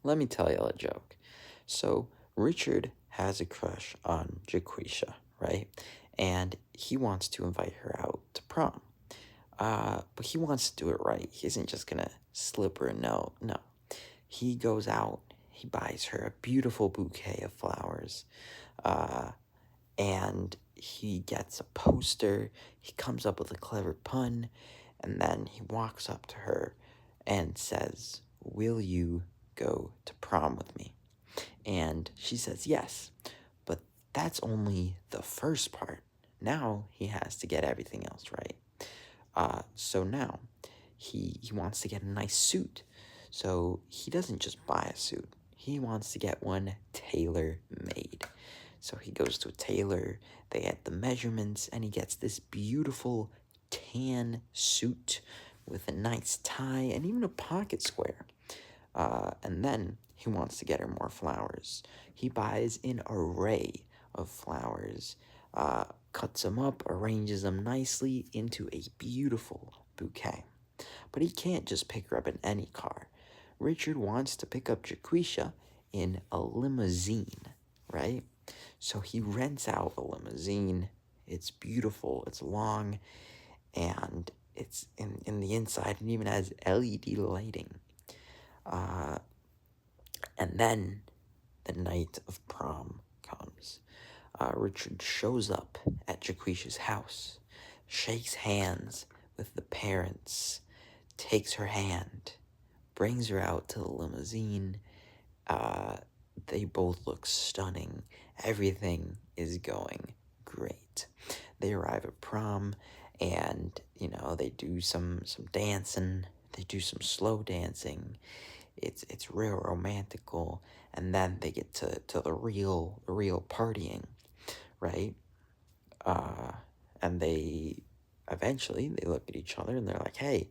let me tell you a joke. So Richard has a crush on Jaquisha, right? And he wants to invite her out to prom. But he wants to do it right. He isn't just gonna slip her a note. No. He goes out, he buys her a beautiful bouquet of flowers, uh, and he gets a poster. He comes up with a clever pun, and then he walks up to her and says, "Will you go to prom with me?" And she says yes. But that's only the first part. Now he has to get everything else right. So now he wants to get a nice suit. So he doesn't just buy a suit. He wants to get one tailor made. So he goes to a tailor, they get the measurements, and he gets this beautiful tan suit with a nice tie and even a pocket square. And then he wants to get her more flowers. He buys an array of flowers, cuts them up, arranges them nicely into a beautiful bouquet. But he can't just pick her up in any car. Richard wants to pick up Jaquisha in a limousine, right? So he rents out a limousine. It's beautiful, it's long, and it's in the inside and even has LED lighting. Uh, and then the night of prom comes. Richard shows up at Jaquisha's house, shakes hands with the parents, takes her hand, brings her out to the limousine. Uh, they both look stunning. Everything is going great. They arrive at prom, and they do some dancing. They do some slow dancing. It's real romantical, and then they get to the real partying, right? And they eventually they look at each other and they're like, hey,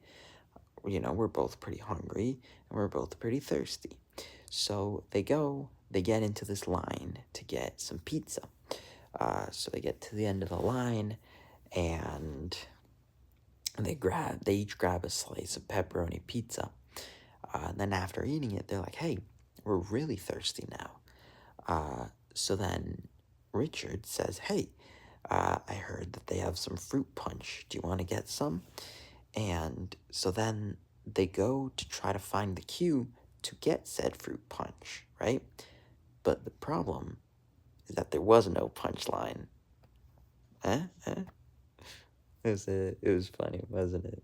we're both pretty hungry and we're both pretty thirsty. So they get into this line to get some pizza. So they get to the end of the line, and they each grab a slice of pepperoni pizza. And then after eating it, they're like, hey, we're really thirsty now. So then Richard says, hey, I heard that they have some fruit punch. Do you want to get some? And so then they go to try to find the queue to get said fruit punch, right? But the problem is that there was no punchline. It was funny, wasn't it?